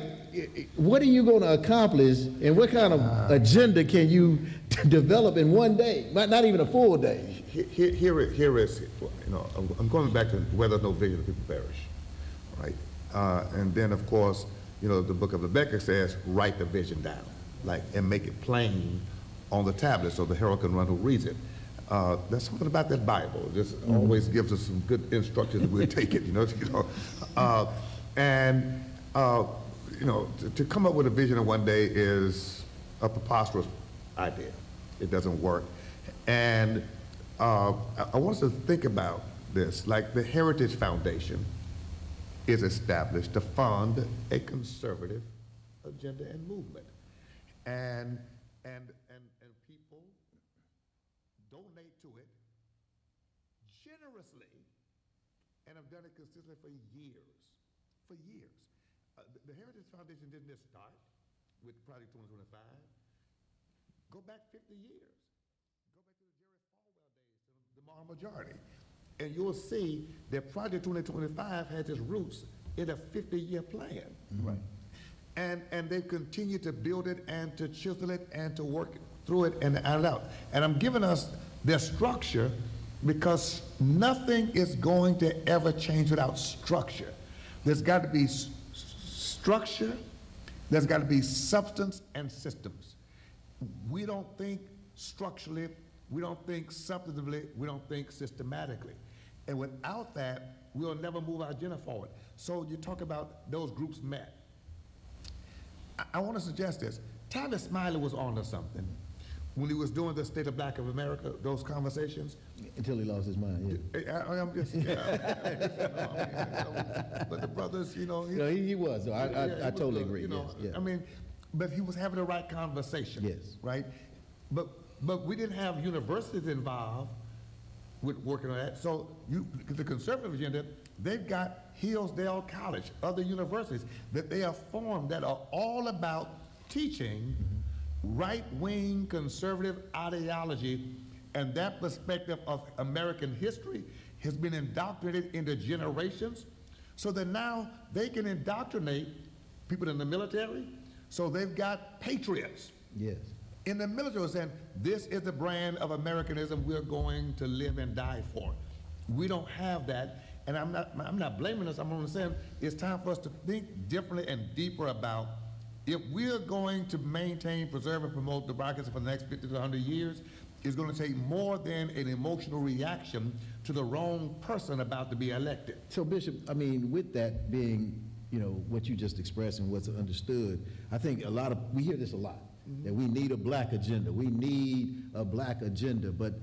what are you going to accomplish, and what kind of agenda can you develop in one day? Not even a full day. Here is, I'm going back to where there's no vision, the people perish, right? And then, of course, the book of Rebecca says, write the vision down, and make it plain on the tablet so the herald can run who reads it. There's something about that Bible. It just always gives us some good instructions that we'll take it, to come up with a vision in one day is a preposterous idea. It doesn't work. And I want us to think about this, like the Heritage Foundation is established to fund a conservative agenda and movement. And people donate to it generously and have done it consistently for years. The Heritage Foundation didn't just start with Project 2025. Go back 50 years. Go back to the Jerry Falwell days, to the moral majority. And you'll see that Project 2025 has its roots in a 50-year plan. Right. And they've continued to build it and to chisel it and to work through it and add it out. And I'm giving us their structure because nothing is going to ever change without structure. There's got to be structure, there's got to be substance and systems. We don't think structurally, we don't think substantively, we don't think systematically. And without that, we'll never move our agenda forward. So you talk about those groups met. I want to suggest this. Tavis Smiley was on to something when he was doing the State of Black of America, those conversations. Until he lost his mind, yeah. I'm just, but the brothers, He was. So I totally agree. Yes, yeah. I mean, but he was having the right conversation. Yes. Right? But we didn't have universities involved with working on that. So the conservative agenda, they've got Hillsdale College, other universities that they have formed that are all about teaching right-wing conservative ideology, and that perspective of American history has been indoctrinated into generations, so that now they can indoctrinate people in the military. So they've got patriots. Yes. In the military, saying, this is the brand of Americanism we're going to live and die for. We don't have that, and I'm not blaming us. I'm only saying it's time for us to think differently and deeper about if we're going to maintain, preserve, and promote democracy for the next 50 to 100 years. It's going to take more than an emotional reaction to the wrong person about to be elected. So, Bishop, I mean, with that being, what you just expressed and what's understood, I think we hear this a lot, that we need a black agenda. We need a black agenda. But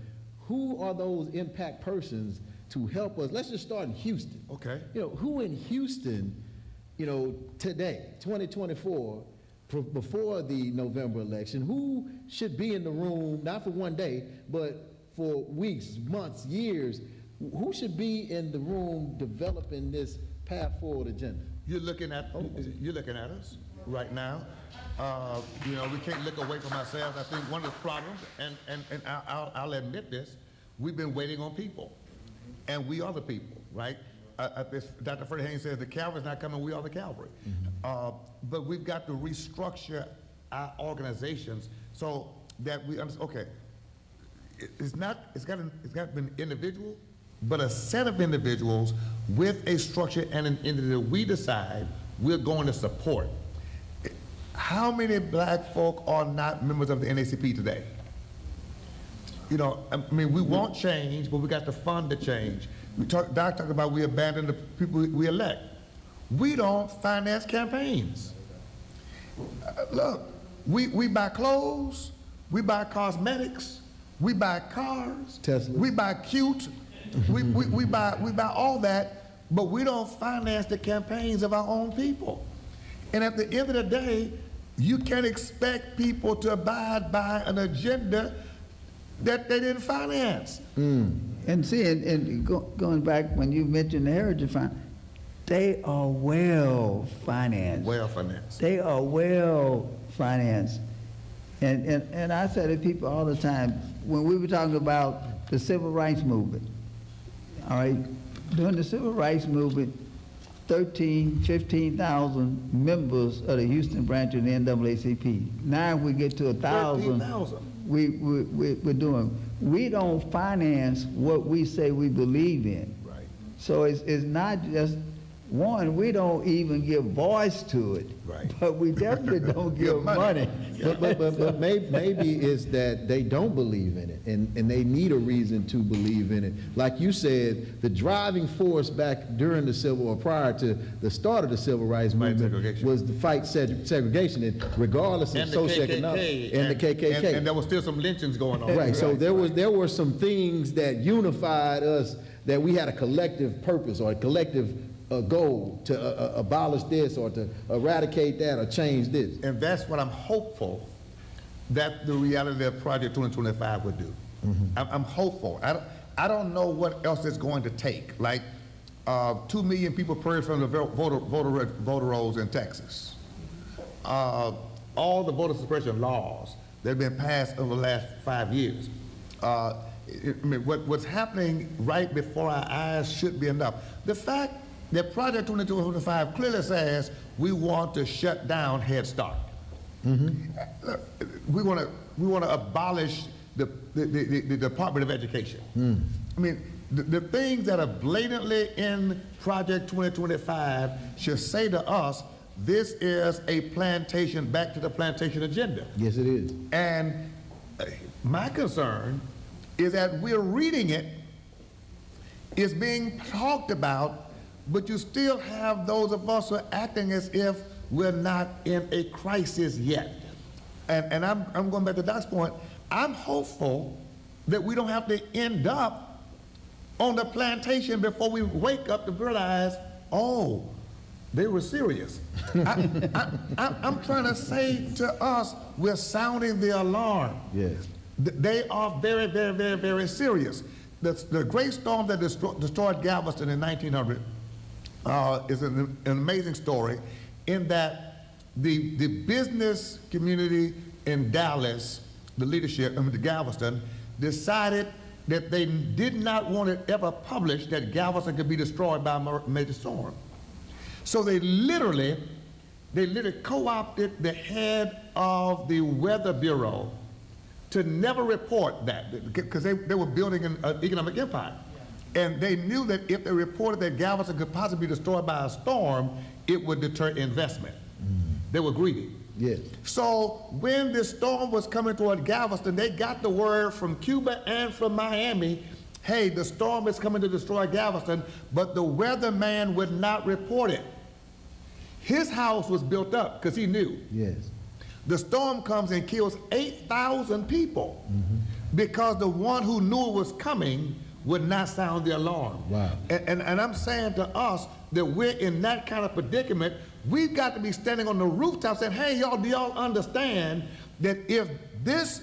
who are those impact persons to help us? Let's just start in Houston. Okay. Who in Houston, today, 2024, before the November election, who should be in the room, not for one day, but for weeks, months, years, who should be in the room developing this path forward agenda? You're looking at us right now. We can't look away from ourselves. I think one of the problems, and I'll admit this, we've been waiting on people, and we are the people, right? Dr. Freddie Haynes says the cavalry's not coming, we are the cavalry. But we've got to restructure our organizations so that we understand, okay, it's got to be an individual, but a set of individuals with a structure and an entity that we decide we're going to support. How many black folk are not members of the NAACP today? We want change, but we got to fund the change. Doc talked about we abandon the people we elect. We don't finance campaigns. Look, we buy clothes, we buy cosmetics, we buy cars, Tesla. We buy cute, we buy all that, but we don't finance the campaigns of our own people. And at the end of the day, you can't expect people to abide by an agenda that they didn't finance. And see, going back when you mentioned the Heritage Fund, they are well financed. Well financed. They are well financed. And I say to people all the time, when we were talking about the civil rights movement, all right, during the civil rights movement, 15,000 members of the Houston branch of the NAACP. Now we get to 1,000. 13,000. We're doing. We don't finance what we say we believe in. Right. So it's not just one. We don't even give voice to it. Right. But we definitely don't give money. But maybe it's that they don't believe in it, and they need a reason to believe in it. Like you said, the driving force back during the civil, or prior to the start of the civil rights movement, was the fight segregation, and regardless of socioeconomic, and the KKK. And there was still some lynchings going on. Right. So there were some things that unified us, that we had a collective purpose or a collective goal to abolish this or to eradicate that or change this. And that's what I'm hopeful that the reality of Project 2025 would do. I'm hopeful. I don't know what else it's going to take. Like 2 million people purged from the voter rolls in Texas. All the voter suppression laws that have been passed over the last 5 years. What's happening right before our eyes should be enough. The fact that Project 2025 clearly says we want to shut down Head Start. Look, we want to abolish the Department of Education. I mean, the things that are blatantly in Project 2025 should say to us, this is a plantation, back to the plantation agenda. Yes, it is. And my concern is that we're reading it, it's being talked about, but you still have those of us who are acting as if we're not in a crisis yet. And I'm going back to Doc's point. I'm hopeful that we don't have to end up on the plantation before we wake up to realize, oh, they were serious. I'm trying to say to us, we're sounding the alarm. Yes. They are very, very, very, very serious. The great storm that destroyed Galveston in 1900 is an amazing story in that the business community in Dallas, the leadership, the Galveston, decided that they did not want it ever published that Galveston could be destroyed by a major storm. So they literally co-opted the head of the Weather Bureau to never report that, because they were building an economic empire. And they knew that if they reported that Galveston could possibly be destroyed by a storm, it would deter investment. They were greedy. Yes. So when this storm was coming toward Galveston, they got the word from Cuba and from Miami, hey, the storm is coming to destroy Galveston, but the weatherman would not report it. His house was built up because he knew. Yes. The storm comes and kills 8,000 people because the one who knew it was coming would not sound the alarm. Wow. And I'm saying to us that we're in that kind of predicament. We've got to be standing on the rooftop saying, hey, y'all, do y'all understand that if this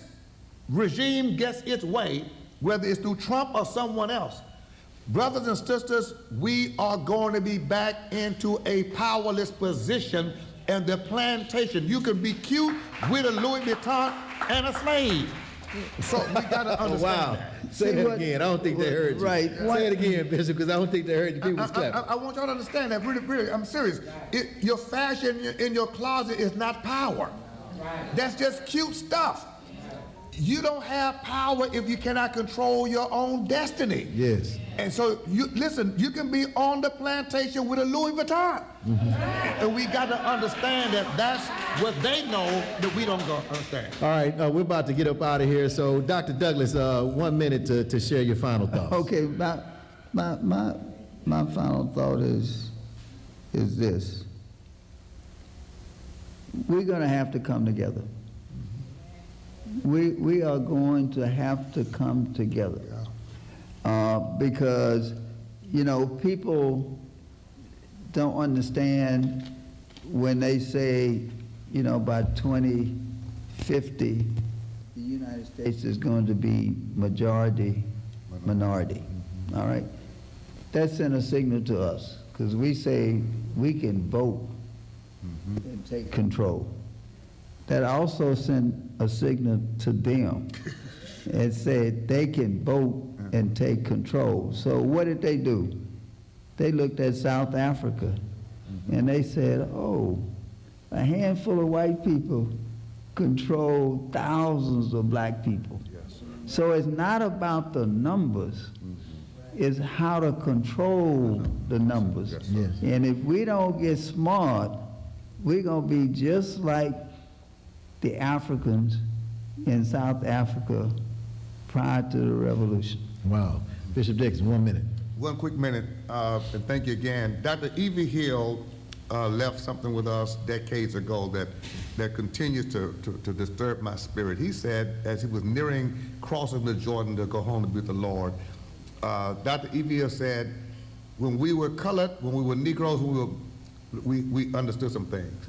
regime gets its way, whether it's through Trump or someone else, brothers and sisters, we are going to be back into a powerless position. And the plantation, you can be cute with a Louis Vuitton and a slave. So we got to understand that. Say that again. I don't think they heard you. Right. Say it again, Bishop, because I don't think they heard you. People was clapping. I want y'all to understand that. Really, I'm serious. Your fashion in your closet is not power. That's just cute stuff. You don't have power if you cannot control your own destiny. Yes. And so, listen, you can be on the plantation with a Louis Vuitton. And we got to understand that that's what they know that we don't understand. All right, we're about to get up out of here. So, Dr. Douglas, 1 minute to share your final thoughts. Okay, my final thought is this. We're going to have to come together. We are going to have to come together. Because, you know, people don't understand when they say, you know, by 2050, the United States is going to be majority minority. All right? That sent a signal to us, because we say we can vote and take control. That also sent a signal to them and said they can vote and take control. So what did they do? They looked at South Africa and they said, oh, a handful of white people control thousands of black people. Yes. So it's not about the numbers, it's how to control the numbers. Yes. And if we don't get smart, we're gonna be just like the Africans in South Africa prior to the revolution. Wow. Bishop Dixon, 1 minute. 1 quick minute, and thank you again. Dr. Evie Hill left something with us decades ago that continues to disturb my spirit. He said, as he was nearing crossing the Jordan to go home to be with the Lord, Dr. Evie Hill said, when we were colored, when we were Negroes, we understood some things.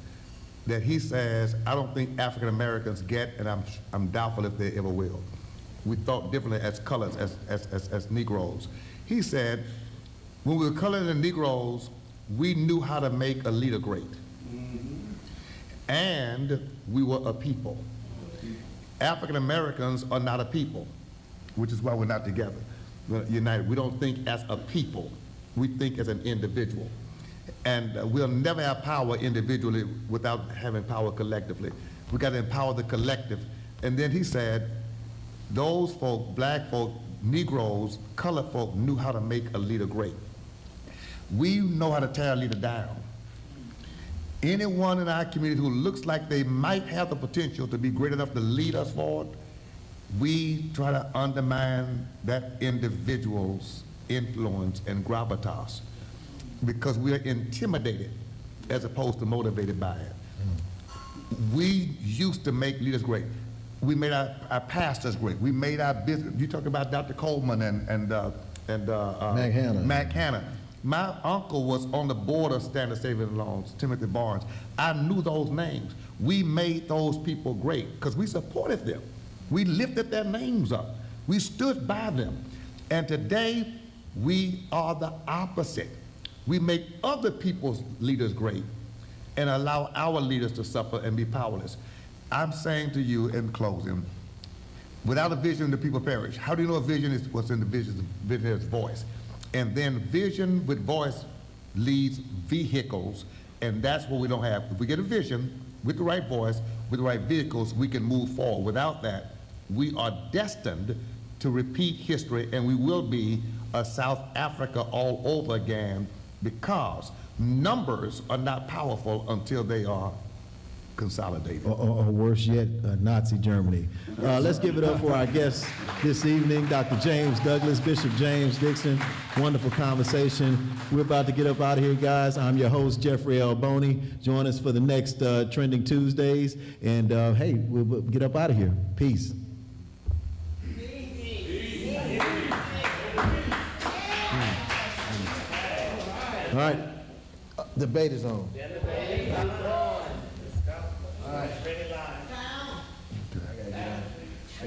That he says, I don't think African Americans get, and I'm doubtful if they ever will. We thought differently as colors, as Negroes. He said, when we were colored and Negroes, we knew how to make a leader great. And we were a people. African Americans are not a people, which is why we're not together. We're united. We don't think as a people. We think as an individual. And we'll never have power individually without having power collectively. We got to empower the collective. And then he said, those folk, black folk, Negroes, colored folk knew how to make a leader great. We know how to tear a leader down. Anyone in our community who looks like they might have the potential to be great enough to lead us forward, we try to undermine that individual's influence and gravitas because we are intimidated as opposed to motivated by it. We used to make leaders great. We made our pastors great. We made our business. You talk about Dr. Coleman and Mac Hanna. Mac Hanna. My uncle was on the board of Standard Savings and Loans, Timothy Barnes. I knew those names. We made those people great because we supported them. We lifted their names up. We stood by them. And today, we are the opposite. We make other people's leaders great and allow our leaders to suffer and be powerless. I'm saying to you in closing, without a vision, the people perish. How do you know a vision is what's in the vision? Vision is voice. And then vision with voice leads vehicles, and that's what we don't have. If we get a vision with the right voice, with the right vehicles, we can move forward. Without that, we are destined to repeat history, and we will be a South Africa all over again, because numbers are not powerful until they are consolidated. Or worse yet, Nazi Germany. Let's give it up for our guest this evening, Dr. James Douglas, Bishop James Dixon. Wonderful conversation. We're about to get up out of here, guys. I'm your host, Jeffrey L. Boney. Join us for the next Trending Tuesdays. And hey, we'll get up out of here. Peace. All right, debate is on.